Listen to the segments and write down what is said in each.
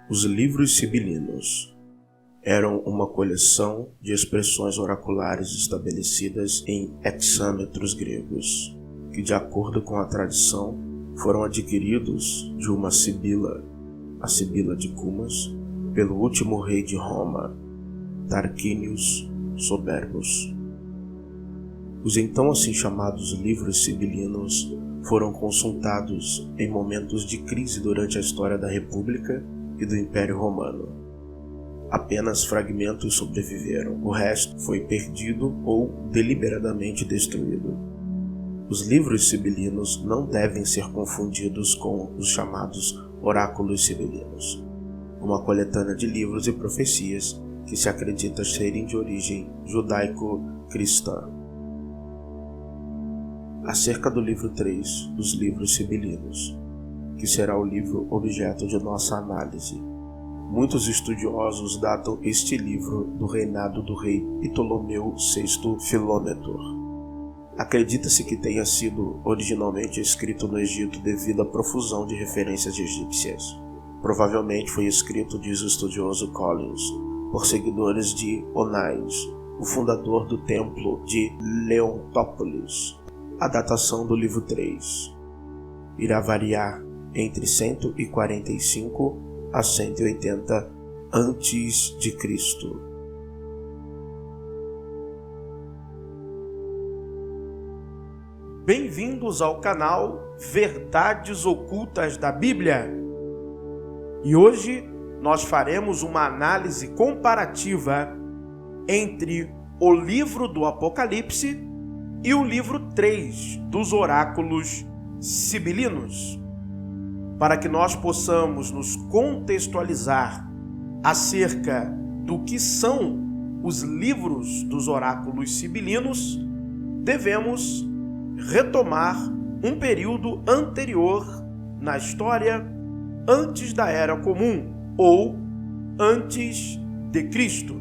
Os livros sibilinos eram uma coleção de expressões oraculares estabelecidas em hexâmetros gregos, que, de acordo com a tradição, foram adquiridos de uma sibila, a Sibila de Cumas, pelo último rei de Roma, Tarquinius Soberbus. Os então assim chamados livros sibilinos foram consultados em momentos de crise durante a história da República e do Império Romano. Apenas fragmentos sobreviveram, o resto foi perdido ou deliberadamente destruído. Os livros sibilinos não devem ser confundidos com os chamados oráculos sibilinos, uma coletânea de livros e profecias que se acredita serem de origem judaico-cristã. Acerca do livro 3 dos livros sibilinos, que será o livro objeto de nossa análise, muitos estudiosos datam este livro do reinado do rei Ptolomeu VI Filômetor. Acredita-se que tenha sido originalmente escrito no Egito devido à profusão de referências egípcias. Provavelmente foi escrito, diz o estudioso Collins, por seguidores de Onais, o fundador do templo de Leontópolis. A datação do livro 3 irá variar entre 145 a 180 a.C. Bem-vindos ao canal Verdades Ocultas da Bíblia. E hoje nós faremos uma análise comparativa entre o livro do Apocalipse e o livro 3 dos oráculos sibilinos, para que nós possamos nos contextualizar acerca do que são os livros dos oráculos sibilinos. Devemos retomar um período anterior na história, antes da Era Comum ou antes de Cristo.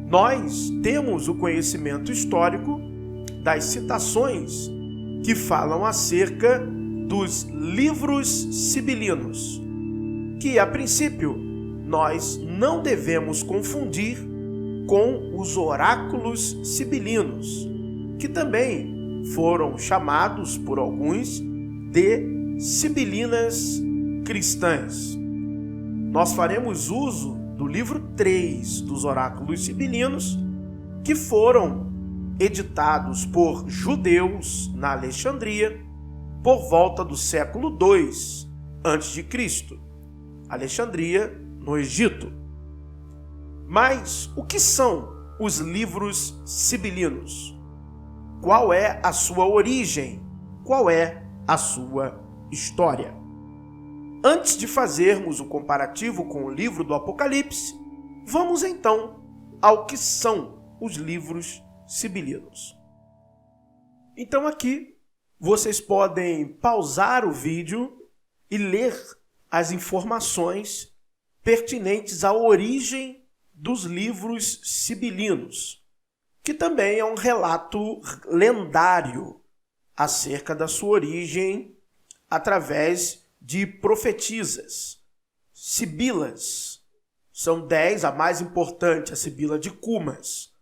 Nós temos o conhecimento histórico das citações que falam acerca dos livros sibilinos, que a princípio nós não devemos confundir com os oráculos sibilinos, que também foram chamados por alguns de sibilinas cristãs. Nós faremos uso do livro 3 dos oráculos sibilinos, que foram editados por judeus na Alexandria por volta do século II a.C., Alexandria, no Egito. Mas o que são os livros sibilinos? Qual é a sua origem? Qual é a sua história? Antes de fazermos o comparativo com o livro do Apocalipse, vamos então ao que são os livros sibilinos. Então aqui vocês podem pausar o vídeo e ler as informações pertinentes à origem dos livros sibilinos, que também é um relato lendário acerca da sua origem através de profetisas, sibilas. São 10, a mais importante, a Sibila de Cumas.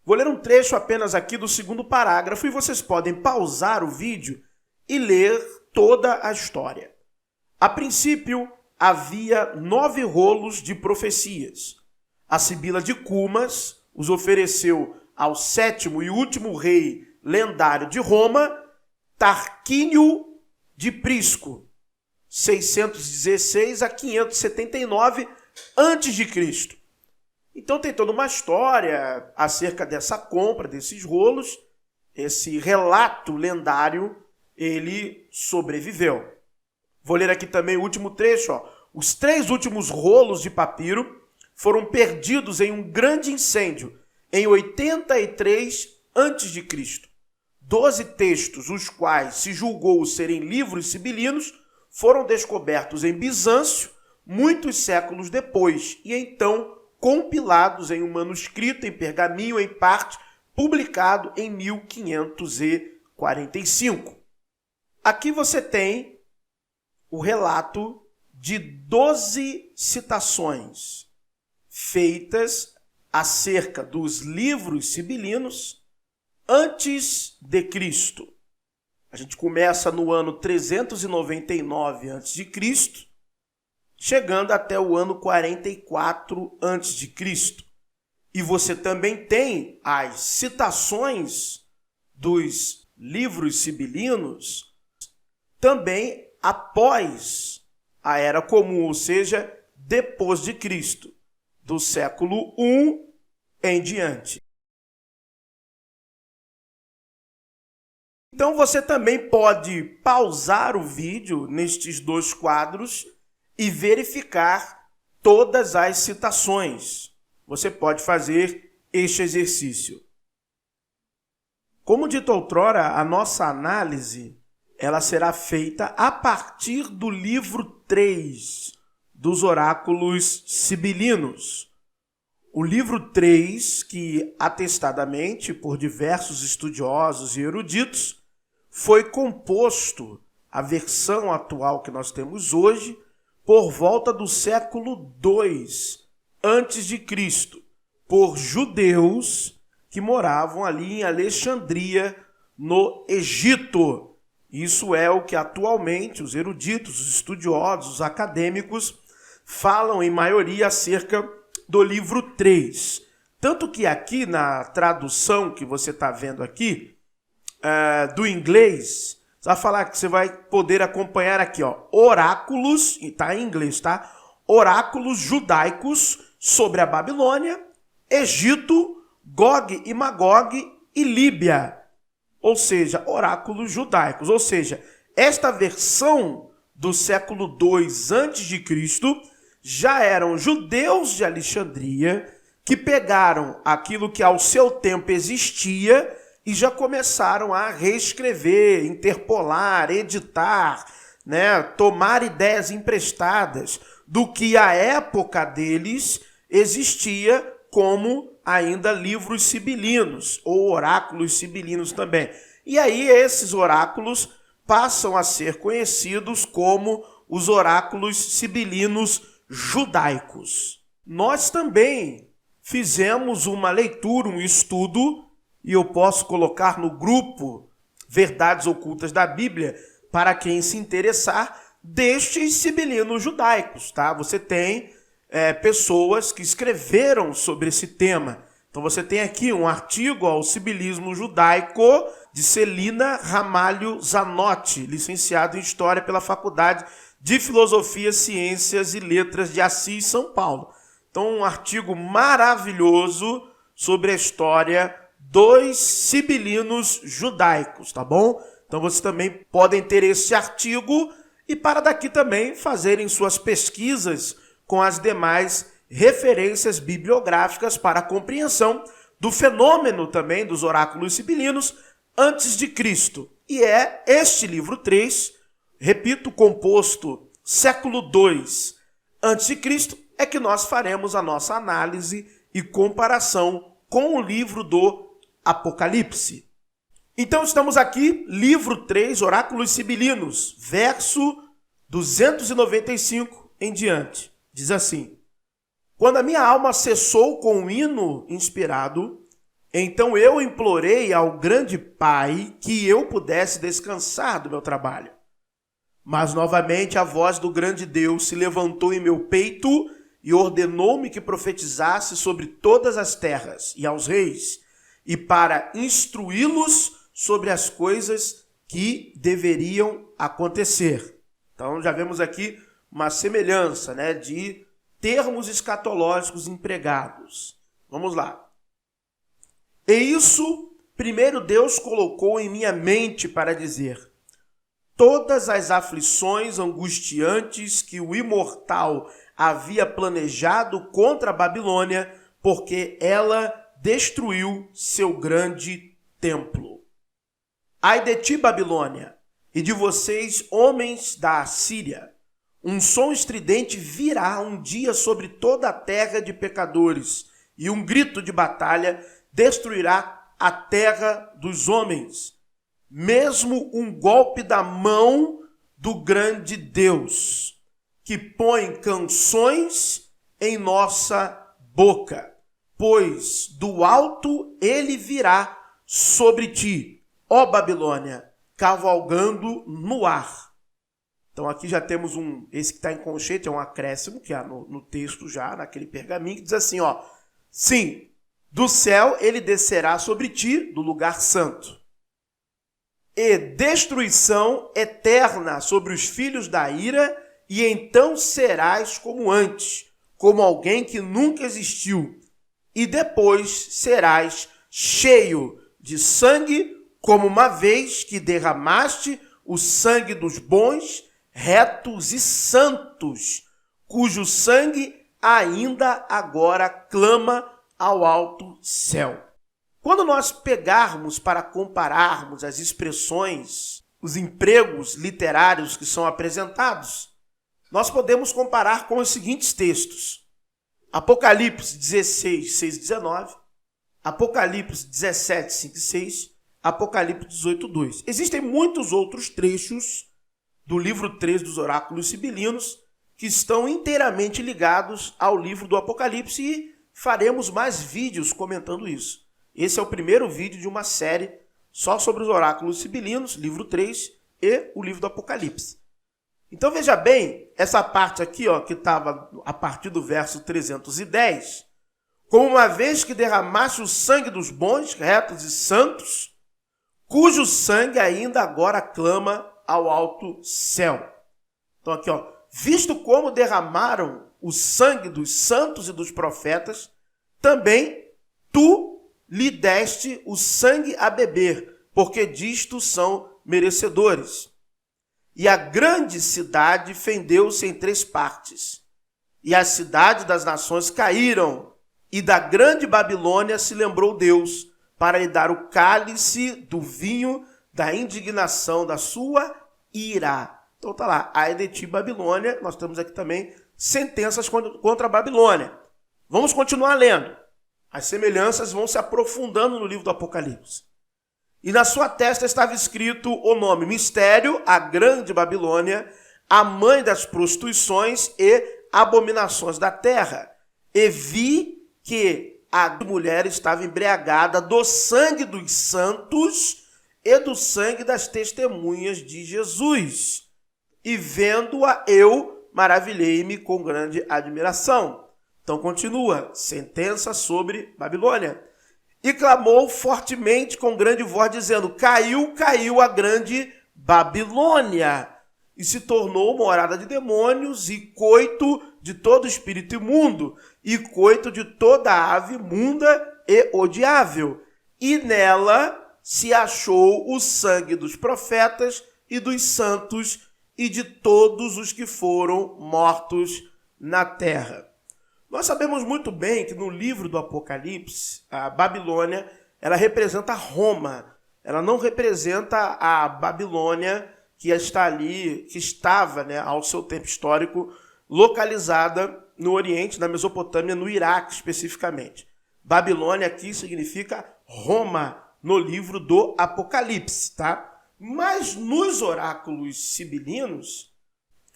Vou ler um trecho apenas aqui do segundo parágrafo e vocês podem pausar o vídeo e ler toda a história. A princípio, havia 9 rolos de profecias. A Sibila de Cumas os ofereceu ao 7º e último rei lendário de Roma, Tarquínio de Prisco, 616 a 579 a.C. Então tem toda uma história acerca dessa compra, desses rolos. Esse relato lendário, ele sobreviveu. Vou ler aqui também o último trecho. Os 3 últimos rolos de papiro foram perdidos em um grande incêndio em 83 a.C. 12 textos, os quais se julgou serem livros sibilinos, foram descobertos em Bizâncio muitos séculos depois e então compilados em um manuscrito em pergaminho em parte, publicado em 1545. Aqui você tem o relato de 12 citações feitas acerca dos livros sibilinos antes de Cristo. A gente começa no ano 399 a.C., chegando até o ano 44 a.C. E você também tem as citações dos livros sibilinos também após a Era Comum, ou seja, depois de Cristo, do século I em diante. Então você também pode pausar o vídeo nestes dois quadros e verificar todas as citações. Você pode fazer este exercício. Como dito outrora, a nossa análise ela será feita a partir do livro 3 dos oráculos sibilinos. O livro 3, que atestadamente, por diversos estudiosos e eruditos, foi composto, a versão atual que nós temos hoje, por volta do século II a.C., por judeus que moravam ali em Alexandria, no Egito. Isso é o que atualmente os eruditos, os estudiosos, os acadêmicos falam em maioria acerca do livro 3. Tanto que aqui na tradução que você está vendo aqui, do inglês, você vai poder acompanhar aqui, oráculos, e está em inglês, tá? Oráculos judaicos sobre a Babilônia, Egito, Gog e Magog e Líbia. Ou seja, oráculos judaicos. Ou seja, esta versão do século II a.C. já eram judeus de Alexandria que pegaram aquilo que ao seu tempo existia e já começaram a reescrever, interpolar, editar, tomar ideias emprestadas do que à época deles existia como ainda livros sibilinos, ou oráculos sibilinos também. E aí esses oráculos passam a ser conhecidos como os oráculos sibilinos judaicos. Nós também fizemos uma leitura, um estudo, e eu posso colocar no grupo Verdades Ocultas da Bíblia, para quem se interessar, destes sibilinos judaicos, tá? Você tem pessoas que escreveram sobre esse tema. Então você tem aqui um artigo ao sibilismo judaico de Celina Ramalho Zanotti, licenciado em História pela Faculdade de Filosofia, Ciências e Letras de Assis, São Paulo. Então um artigo maravilhoso sobre a história dos sibilinos judaicos, tá bom? Então vocês também podem ter esse artigo e para daqui também fazerem suas pesquisas com as demais referências bibliográficas para a compreensão do fenômeno também dos oráculos sibilinos antes de Cristo. E é este livro 3, repito, composto século II antes de Cristo, é que nós faremos a nossa análise e comparação com o livro do Apocalipse. Então estamos aqui, livro 3, Oráculos Sibilinos, verso 295 em diante. Diz assim: quando a minha alma cessou com um hino inspirado, então eu implorei ao grande Pai que eu pudesse descansar do meu trabalho. Mas novamente a voz do grande Deus se levantou em meu peito e ordenou-me que profetizasse sobre todas as terras e aos reis, e para instruí-los sobre as coisas que deveriam acontecer. Então já vemos aqui uma semelhança, de termos escatológicos empregados. Vamos lá. E isso, primeiro Deus colocou em minha mente para dizer: todas as aflições angustiantes que o imortal havia planejado contra a Babilônia, porque ela destruiu seu grande templo. Ai de ti, Babilônia, e de vocês, homens da Assíria, um som estridente virá um dia sobre toda a terra de pecadores, e um grito de batalha destruirá a terra dos homens. Mesmo um golpe da mão do grande Deus que põe canções em nossa boca, pois do alto ele virá sobre ti, ó Babilônia, cavalgando no ar. Então aqui já temos esse que está em concheito, é um acréscimo, que há no texto já, naquele pergaminho, que diz assim, ó, sim, do céu ele descerá sobre ti, do lugar santo, e destruição eterna sobre os filhos da ira, e então serás como antes, como alguém que nunca existiu, e depois serás cheio de sangue, como uma vez que derramaste o sangue dos bons, retos e santos, cujo sangue ainda agora clama ao alto céu. Quando nós pegarmos para compararmos as expressões, os empregos literários que são apresentados, nós podemos comparar com os seguintes textos. Apocalipse 16, 6 e 19, Apocalipse 17, 5 e 6, Apocalipse 18, 2. Existem muitos outros trechos do livro 3 dos oráculos sibilinos que estão inteiramente ligados ao livro do Apocalipse e faremos mais vídeos comentando isso. Esse é o primeiro vídeo de uma série só sobre os oráculos sibilinos, livro 3 e o livro do Apocalipse. Então veja bem, essa parte aqui, ó, que estava a partir do verso 310, como uma vez que derramaste o sangue dos bons, retos e santos, cujo sangue ainda agora clama ao alto céu. Então aqui, ó, visto como derramaram o sangue dos santos e dos profetas, também tu lhe deste o sangue a beber, porque disto são merecedores. E a grande cidade fendeu-se em 3 partes, e as cidades das nações caíram, e da grande Babilônia se lembrou Deus, para lhe dar o cálice do vinho da indignação da sua ira. Então tá lá, ai de ti, Babilônia. Nós temos aqui também sentenças contra a Babilônia. Vamos continuar lendo. As semelhanças vão se aprofundando no livro do Apocalipse. E na sua testa estava escrito o nome Mistério, a grande Babilônia, a mãe das prostituições e abominações da terra. E vi que a mulher estava embriagada do sangue dos santos e do sangue das testemunhas de Jesus. E vendo-a eu, maravilhei-me com grande admiração. Então continua, sentença sobre Babilônia. E clamou fortemente com grande voz, dizendo, caiu, caiu a grande Babilônia, e se tornou morada de demônios e coito de todo espírito imundo, e coito de toda ave imunda e odiável. E nela se achou o sangue dos profetas e dos santos e de todos os que foram mortos na terra. Nós sabemos muito bem que no livro do Apocalipse, a Babilônia, ela representa Roma. Ela não representa a Babilônia que está ali, que estava, né, ao seu tempo histórico, localizada no Oriente, na Mesopotâmia, no Iraque especificamente. Babilônia aqui significa Roma, no livro do Apocalipse, tá? Mas nos oráculos sibilinos,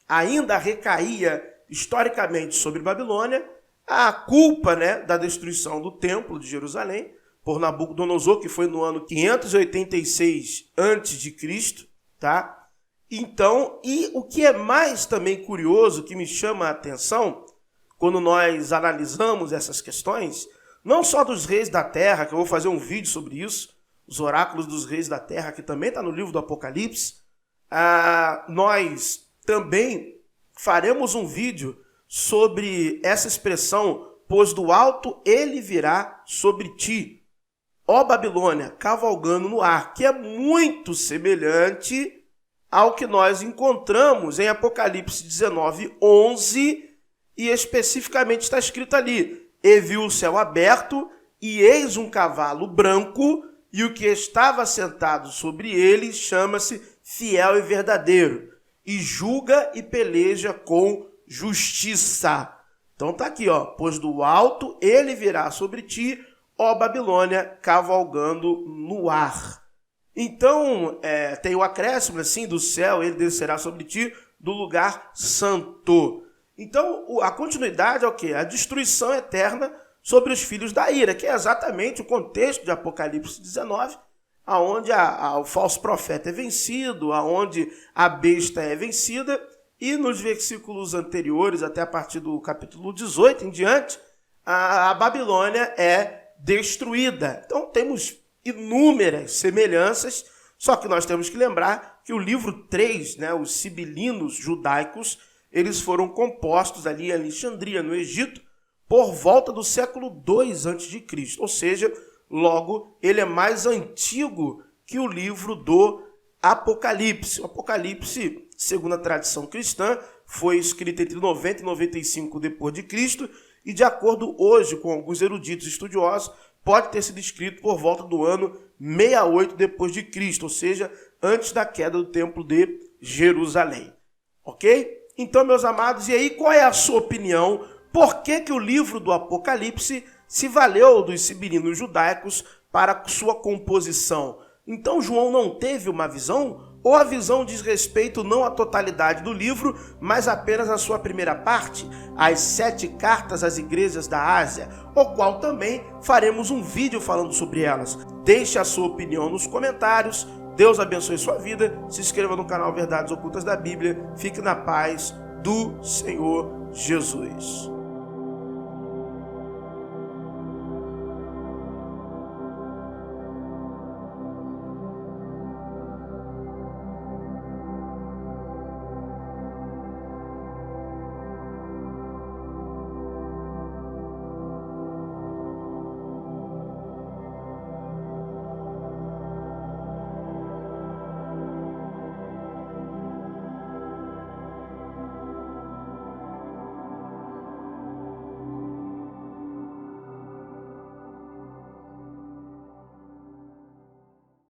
ainda recaía historicamente sobre Babilônia a culpa, né, da destruição do Templo de Jerusalém por Nabucodonosor, que foi no ano 586 a.C., tá? Então, e o que é mais também curioso, que me chama a atenção, quando nós analisamos essas questões, não só dos reis da terra, que eu vou fazer um vídeo sobre isso, os oráculos dos reis da terra, que também está no livro do Apocalipse, nós também faremos um vídeo sobre essa expressão, pois do alto ele virá sobre ti, ó Babilônia, cavalgando no ar, que é muito semelhante ao que nós encontramos em Apocalipse 19, 11, e especificamente está escrito ali, e viu o céu aberto, e eis um cavalo branco, e o que estava sentado sobre ele chama-se Fiel e Verdadeiro, e julga e peleja com justiça. Então tá aqui, ó, pois do alto ele virá sobre ti, ó Babilônia, cavalgando no ar. Então, tem o acréscimo assim, do céu ele descerá sobre ti, do lugar santo. Então, a continuidade é o quê? A destruição eterna sobre os filhos da ira, que é exatamente o contexto de Apocalipse 19, aonde o falso profeta é vencido, aonde a besta é vencida, e nos versículos anteriores, até a partir do capítulo 18 em diante, a Babilônia é destruída. Então temos inúmeras semelhanças, só que nós temos que lembrar que o livro 3, os sibilinos judaicos, eles foram compostos ali em Alexandria, no Egito, por volta do século 2 a.C., ou seja, logo ele é mais antigo que o livro do Apocalipse. O Apocalipse, segundo a tradição cristã, foi escrito entre 90 e 95 depois de Cristo, e de acordo hoje com alguns eruditos estudiosos, pode ter sido escrito por volta do ano 68 depois de Cristo, ou seja, antes da queda do Templo de Jerusalém. Ok? Então, meus amados, e aí qual é a sua opinião? Por que o livro do Apocalipse se valeu dos sibilinos judaicos para sua composição? Então, João não teve uma visão? Ou a visão diz respeito não à totalidade do livro, mas apenas à sua primeira parte, as 7 cartas às igrejas da Ásia, o qual também faremos um vídeo falando sobre elas. Deixe a sua opinião nos comentários. Deus abençoe sua vida. Se inscreva no canal Verdades Ocultas da Bíblia. Fique na paz do Senhor Jesus.